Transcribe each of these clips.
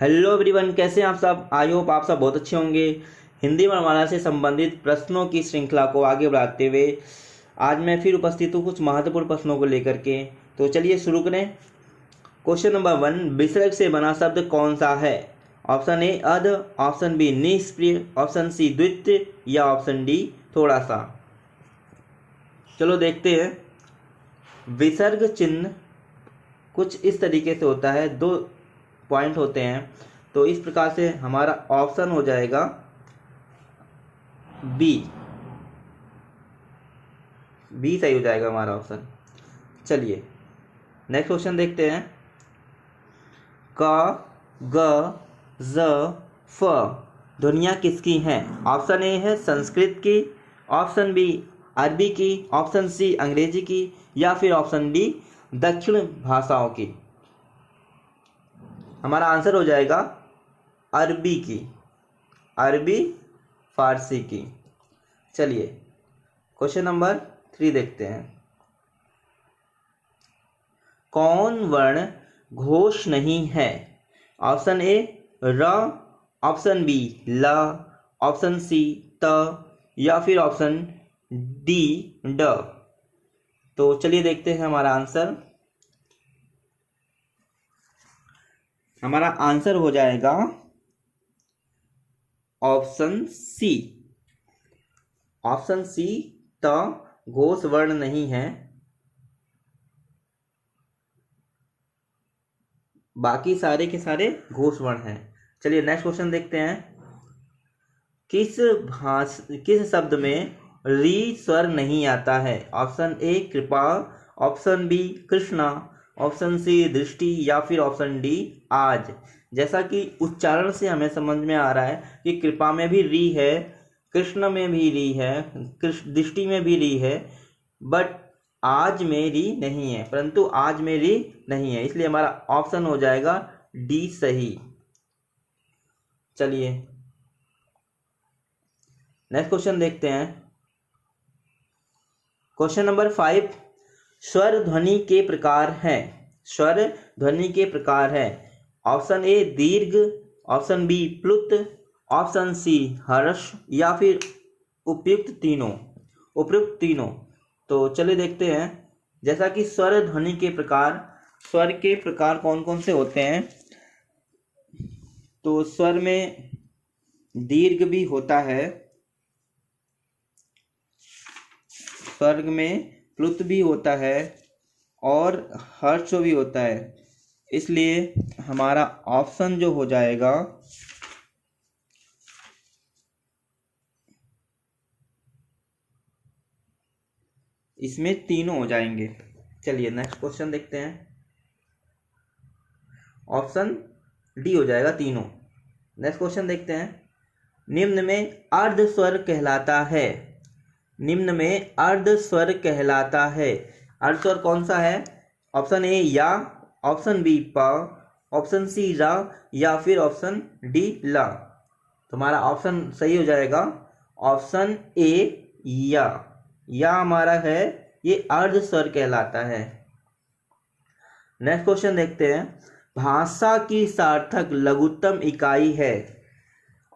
Hello everyone, कैसे हैं आप सब। आई होप आप सब बहुत अच्छे होंगे। हिंदी वर्णमाला से संबंधित प्रश्नों की श्रृंखला को आगे बढ़ाते हुए आज मैं फिर उपस्थित हूँ कुछ महत्वपूर्ण प्रश्नों को लेकर के। तो चलिए शुरू करें। क्वेश्चन नंबर 1, विसर्ग से बना शब्द कौन सा है? ऑप्शन ए अध, ऑप्शन बी निष्प्रिय, ऑप्शन सी द्वितीय या ऑप्शन डी थोड़ा सा। चलो देखते हैं। विसर्ग चिन्ह कुछ इस तरीके से होता है, दो पॉइंट होते हैं। तो इस प्रकार से हमारा ऑप्शन हो जाएगा बी। बी सही हो जाएगा हमारा ऑप्शन। चलिए नेक्स्ट क्वेश्चन देखते हैं। क, ग, ज, फ ध्वनियाँ किसकी हैं? ऑप्शन ए है संस्कृत की, ऑप्शन बी अरबी की, ऑप्शन सी अंग्रेजी की या फिर ऑप्शन डी दक्षिण भाषाओं की। हमारा आंसर हो जाएगा अरबी की, अरबी फारसी की। चलिए क्वेश्चन नंबर 3 देखते हैं। कौन वर्ण घोष नहीं है? ऑप्शन ए र, ऑप्शन बी ल, ऑप्शन सी त या फिर ऑप्शन डी ड। तो चलिए देखते हैं हमारा आंसर। हमारा आंसर हो जाएगा ऑप्शन सी। ऑप्शन सी त घोष वर्ण नहीं है, बाकी सारे के सारे घोष वर्ण हैं। चलिए नेक्स्ट क्वेश्चन देखते हैं। किस शब्द में री स्वर नहीं आता है? ऑप्शन ए कृपा, option B Krishna, option C दृष्टि या फिर ऑप्शन डी आज। जैसा कि उच्चारण से हमें समझ में आ रहा है कि कृपा में भी री है, कृष्ण में भी री है, दृष्टि में भी री है, बट आज में री नहीं है, परंतु आज में री नहीं है, इसलिए हमारा ऑप्शन हो जाएगा डी सही। चलिए नेक्स्ट क्वेश्चन देखते हैं। क्वेश्चन नंबर 5, स्वर ध्वनि के प्रकार हैं। स्वर ध्वनि के प्रकार है। ऑप्शन ए दीर्घ, ऑप्शन बी प्लुत, ऑप्शन सी हर्ष या फिर उपयुक्त तीनों। तो चलिए देखते हैं। जैसा कि स्वर ध्वनि के प्रकार, स्वर के प्रकार कौन कौन से होते हैं? तो स्वर में दीर्घ भी होता है, स्वर्ग में प्लुत भी होता है और हर्ष भी होता है। इसलिए हमारा ऑप्शन जो हो जाएगा इसमें तीनों हो जाएंगे। चलिए नेक्स्ट क्वेश्चन देखते हैं। ऑप्शन डी हो जाएगा तीनों। नेक्स्ट क्वेश्चन देखते हैं। निम्न में अर्ध स्वर कहलाता है। निम्न में अर्ध स्वर कहलाता है। अर्ध स्वर कौन सा है? ऑप्शन ए या, ऑप्शन बी प, ऑप्शन सी रा या फिर ऑप्शन डी ला। तो हमारा ऑप्शन सही हो जाएगा ऑप्शन ए या हमारा है ये अर्ध स्वर कहलाता है। नेक्स्ट क्वेश्चन देखते हैं। भाषा की सार्थक लघुत्तम इकाई है।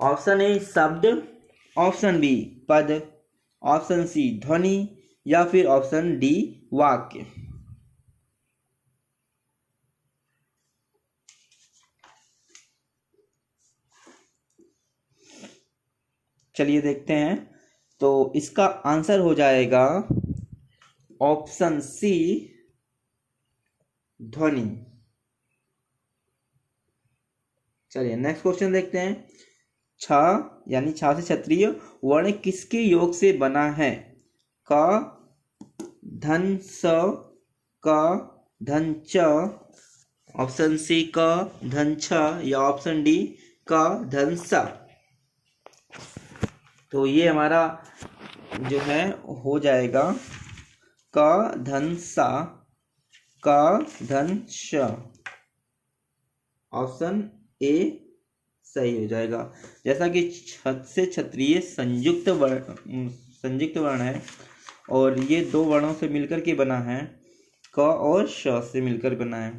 ऑप्शन ए शब्द, ऑप्शन बी पद, ऑप्शन सी ध्वनि या फिर ऑप्शन डी वाक्य। चलिए देखते हैं। तो इसका आंसर हो जाएगा ऑप्शन सी ध्वनि। चलिए नेक्स्ट क्वेश्चन देखते हैं। छ यानी छा से क्षत्रिय वर्ण किसके योग से बना है? क धन स, क धन च, ऑप्शन सी क धन छ या ऑप्शन डी क धन स। तो ये हमारा जो है हो जाएगा क धन सा, क धन श। ऑप्शन ए सही हो जाएगा। जैसा कि छत से क्षत्रिय संयुक्त वर्ण है और ये दो वर्णों से मिलकर के बना है, क और श से मिलकर बना है।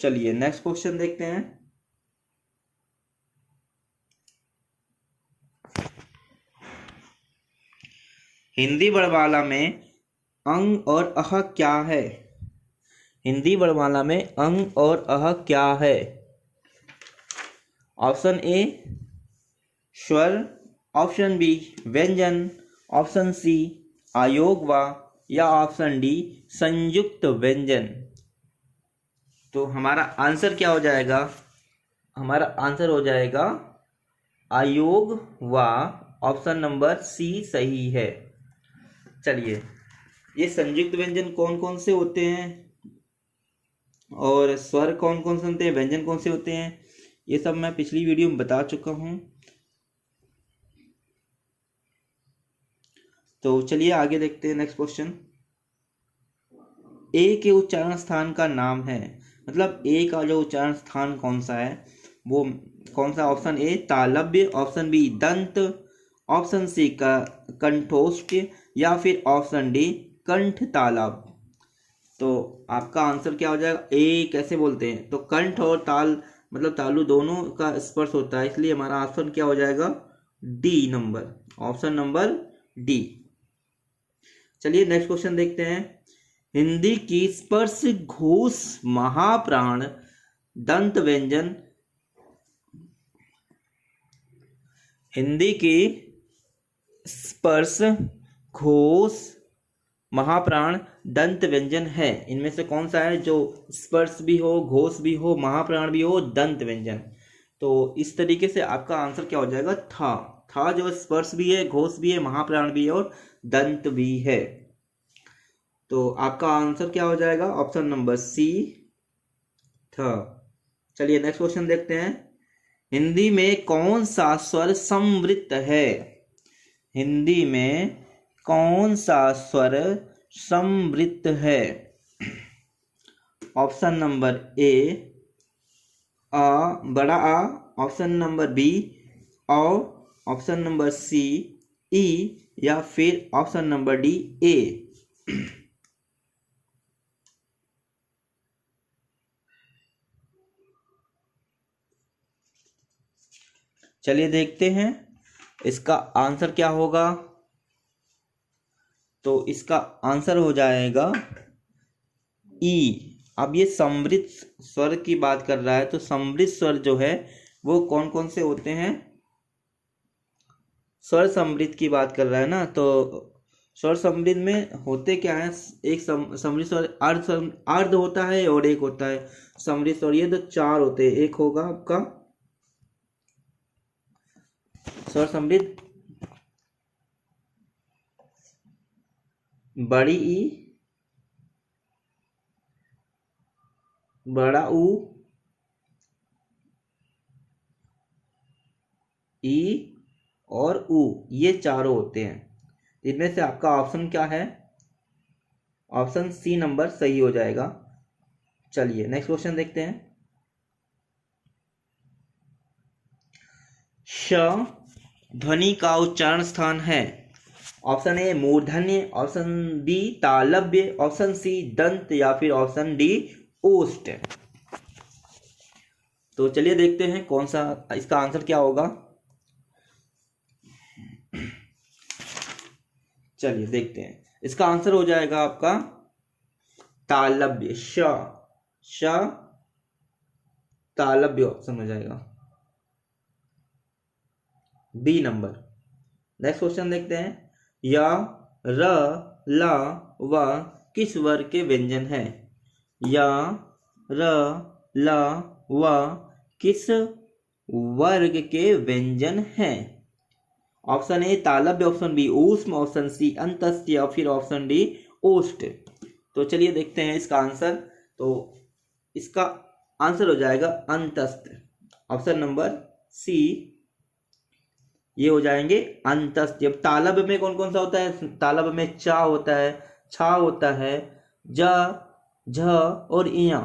चलिए नेक्स्ट क्वेश्चन देखते हैं। हिंदी वर्णमाला में अंग और अह क्या है? हिंदी वर्णमाला में अंग और अह क्या है? ऑप्शन ए स्वर, ऑप्शन बी व्यंजन, ऑप्शन सी आयोग व या ऑप्शन डी संयुक्त व्यंजन। तो हमारा आंसर क्या हो जाएगा? हमारा आंसर हो जाएगा आयोग व ऑप्शन नंबर सी सही है। चलिए, ये संयुक्त व्यंजन कौन कौन से होते हैं और स्वर कौन कौन से होते हैं, व्यंजन कौन से होते हैं, ये सब मैं पिछली वीडियो में बता चुका हूँ। तो चलिए आगे देखते हैं नेक्स्ट क्वेश्चन। ए के उच्चारण स्थान का नाम है, मतलब ए का जो उच्चारण स्थान कौन सा है वो कौन सा? ऑप्शन ए तालव्य, ऑप्शन बी दंत, ऑप्शन सी का कंठोष्ठ या फिर ऑप्शन डी कंठ तालव। तो आपका आंसर क्या हो जाएगा? ए कैसे बोलते हैं? तो कंठ और ताल मतलब तालु दोनों का स्पर्श होता है, इसलिए हमारा आंसर क्या हो जाएगा? D number, option number D. चलिए नेक्स्ट क्वेश्चन देखते हैं। हिंदी की स्पर्श घोष महाप्राण दंत व्यंजन, हिंदी की स्पर्श घोष महाप्राण दंत व्यंजन है, इनमें से कौन सा है जो स्पर्श भी हो, घोष भी हो, महाप्राण भी हो, दंत व्यंजन? तो इस तरीके से आपका आंसर क्या हो जाएगा? था जो स्पर्श भी है, घोष भी है, महाप्राण भी है और दंत भी है। तो आपका आंसर क्या हो जाएगा? ऑप्शन नंबर सी था। चलिए नेक्स्ट क्वेश्चन देखते हैं। हिंदी में कौन सा स्वर समवृत्त है? हिंदी में कौन सा स्वर समवृत्त है? ऑप्शन नंबर ए अ, बड़ा आ, ऑप्शन नंबर बी औ, ऑप्शन नंबर सी ई या फिर ऑप्शन नंबर डी ए। चलिए देखते हैं इसका आंसर क्या होगा। तो इसका आंसर हो जाएगा ई। अब ये समवृत्त स्वर की बात कर रहा है, तो समवृत्त स्वर जो है वो कौन कौन से होते हैं? स्वर समवृत्त की बात कर रहा है ना, तो स्वर समवृत्त में होते क्या है? एक समवृत्त स्वर अर्ध होता है और एक होता है समवृत्त स्वर, ये तो चार होते हैं। एक होगा आपका स्वर समवृत्त बड़ी ई, बड़ा ऊ, ई और ऊ, ये चारों होते हैं। इनमें से आपका ऑप्शन क्या है? ऑप्शन सी नंबर सही हो जाएगा। चलिए नेक्स्ट क्वेश्चन देखते हैं। श ध्वनि का उच्चारण स्थान है। ऑप्शन ए मूर्धन्य, ऑप्शन बी तालव्य, ऑप्शन सी दंत या फिर ऑप्शन डी ओष्ठ। तो चलिए देखते हैं कौन सा इसका आंसर क्या होगा। चलिए देखते हैं, इसका आंसर हो जाएगा आपका तालव्य, श तालव्य ऑप्शन हो जाएगा, बी नंबर। नेक्स्ट क्वेश्चन देखते हैं। या र ला व किस वर्ग के व्यंजन है? या र ला व किस वर्ग के व्यंजन हैं? ऑप्शन ए तालव्य, ऑप्शन बी ऊष्म, ऑप्शन सी अंतस्थ या फिर ऑप्शन डी ओष्ठ। तो चलिए देखते हैं इसका आंसर। तो इसका आंसर हो जाएगा अंतस्थ, ऑप्शन नंबर सी, ये हो जाएंगे अंतस्थ। जब तालव्य में कौन कौन सा होता है? तालव्य में चा होता है, छा होता है, ज, झ और इया।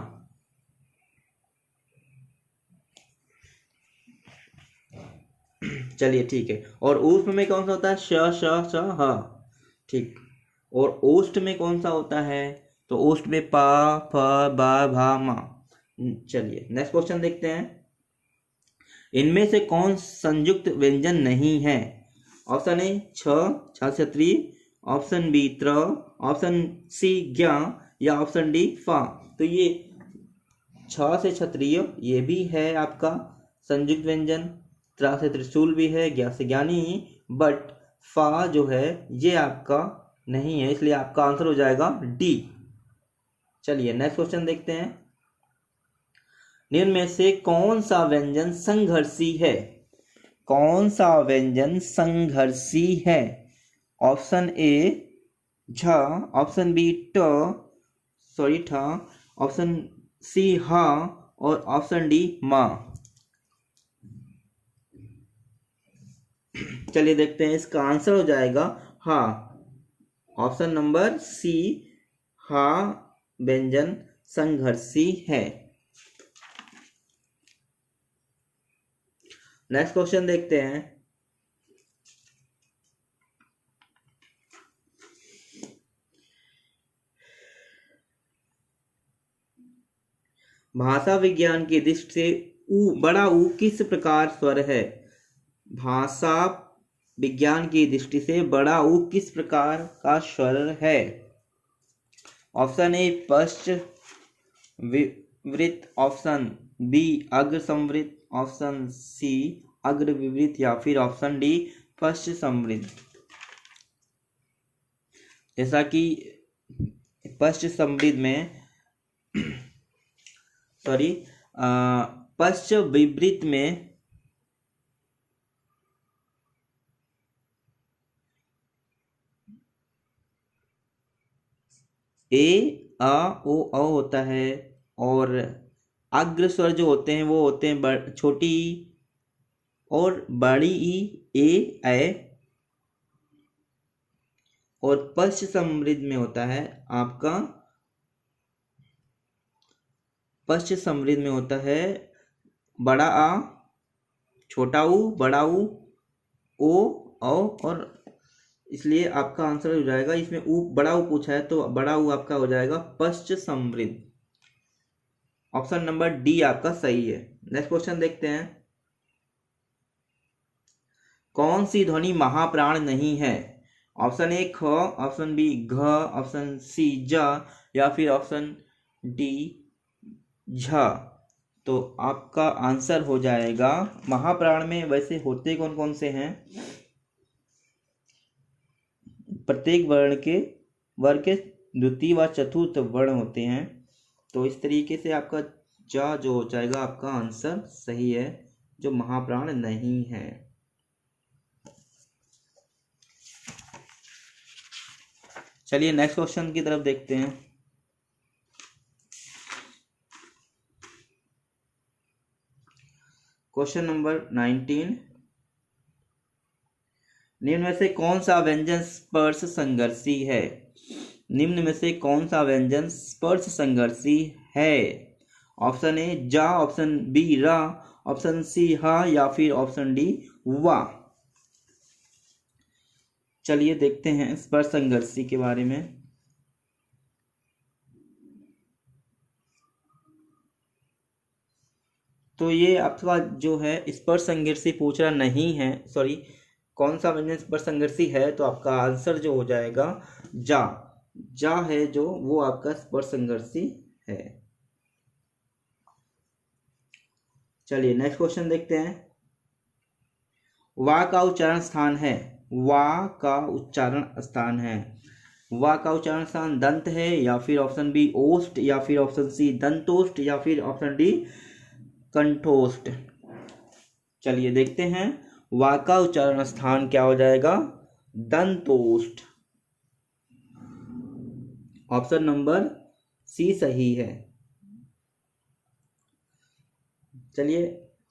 चलिए ठीक है। और ऊष्म में कौन सा होता है? श, श, श, ह। ठीक। और ओष्ठ में कौन सा होता है? तो ओष्ठ में प, फ, ब, भ, म। चलिए नेक्स्ट क्वेश्चन देखते हैं। इनमें से कौन संयुक्त व्यंजन नहीं है? ऑप्शन ए छ, छाछत्री, ऑप्शन बी त्र, ऑप्शन सी ज्ञ या ऑप्शन डी फा। तो ये छ से क्षत्रिय ये भी है आपका संयुक्त व्यंजन, त्रा से त्रिशूल भी है, ज्ञ से ज्ञानी, बट फा जो है ये आपका नहीं है, इसलिए आपका आंसर हो जाएगा डी। चलिए नेक्स्ट क्वेश्चन देखते हैं। निम्न में से कौन सा व्यंजन संघर्षी है? कौन सा व्यंजन संघर्षी है? ऑप्शन ए झ, ऑप्शन बी ट ऑप्शन सी हा और ऑप्शन डी मा। चलिए देखते हैं, इसका आंसर हो जाएगा हा। ऑप्शन नंबर सी हा व्यंजन संघर्षी है। नेक्स्ट क्वेश्चन देखते हैं। भाषा विज्ञान की दृष्टि से बड़ा ऊ किस प्रकार स्वर है? भाषा विज्ञान की दृष्टि से बड़ा ऊ किस प्रकार का स्वर है? ऑप्शन ए पश्च विवृत, ऑप्शन बी अग्र संवृत, ऑप्शन सी अग्र विवृत या फिर ऑप्शन डी पश्च संवृत। जैसा कि पश्च संवृत में पश्च विवृत में ए आ ओ औ होता है और अग्र स्वर जो होते हैं वो होते हैं छोटी ई और बड़ी ई ए ऐ, और पश्च समृद्ध में होता है आपका पश्च समृद्ध में होता है बड़ा आ, छोटा ऊ, बड़ा ऊ, ओ औ और इसलिए आपका आंसर हो जाएगा, इसमें ऊ बड़ा ऊ पूछा है तो बड़ा ऊ आपका हो जाएगा पश्च समृद्ध। ऑप्शन नंबर डी आपका सही है। नेक्स्ट क्वेश्चन देखते हैं। कौन सी ध्वनि महाप्राण नहीं है? ऑप्शन ए ख, ऑप्शन बी घ, ऑप्शन सी ज या फिर ऑप्शन डी झ। तो आपका आंसर हो जाएगा, महाप्राण में वैसे होते कौन कौन से हैं? प्रत्येक वर्ग के द्वितीय व चतुर्थ वर्ण होते हैं। तो इस तरीके से आपका जा जो हो जाएगा आपका आंसर सही है, जो महाप्राण नहीं है। चलिए नेक्स्ट क्वेश्चन की तरफ देखते हैं। Question number 19। निम्न में से कौन सा व्यंजन स्पर्श संघर्षी है? निम्न में से कौन सा व्यंजन स्पर्श संघर्षी है? ऑप्शन ए जा, ऑप्शन बी रा, ऑप्शन सी हा या फिर ऑप्शन डी वा। चलिए देखते हैं स्पर्श संघर्षी के बारे में। तो ये आपका जो है स्पर्श संघर्षी पूछ रहा नहीं है, सॉरी कौन सा व्यंजन स्पर्श संघर्षी है, तो आपका आंसर जो हो जाएगा जा। जा है जो वो आपका स्पर्श संघर्षी है। चलिए नेक्स्ट क्वेश्चन देखते हैं। वा का उच्चारण स्थान है। वा का उच्चारण स्थान है। वा का उच्चारण स्थान दंत है या फिर ऑप्शन बी ओष्ठ या फिर ऑप्शन सी दंतोष्ठ या फिर ऑप्शन डी कंठोष्ठ। चलिए देखते हैं वा का उच्चारण स्थान क्या हो जाएगा? दंतोष्ठ। ऑप्शन नंबर सी सही है। चलिए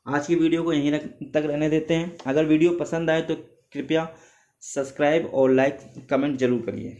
आज की वीडियो को यहीं तक रहने देते हैं। अगर वीडियो पसंद आए तो कृपया सब्सक्राइब और लाइक कमेंट जरूर करिए।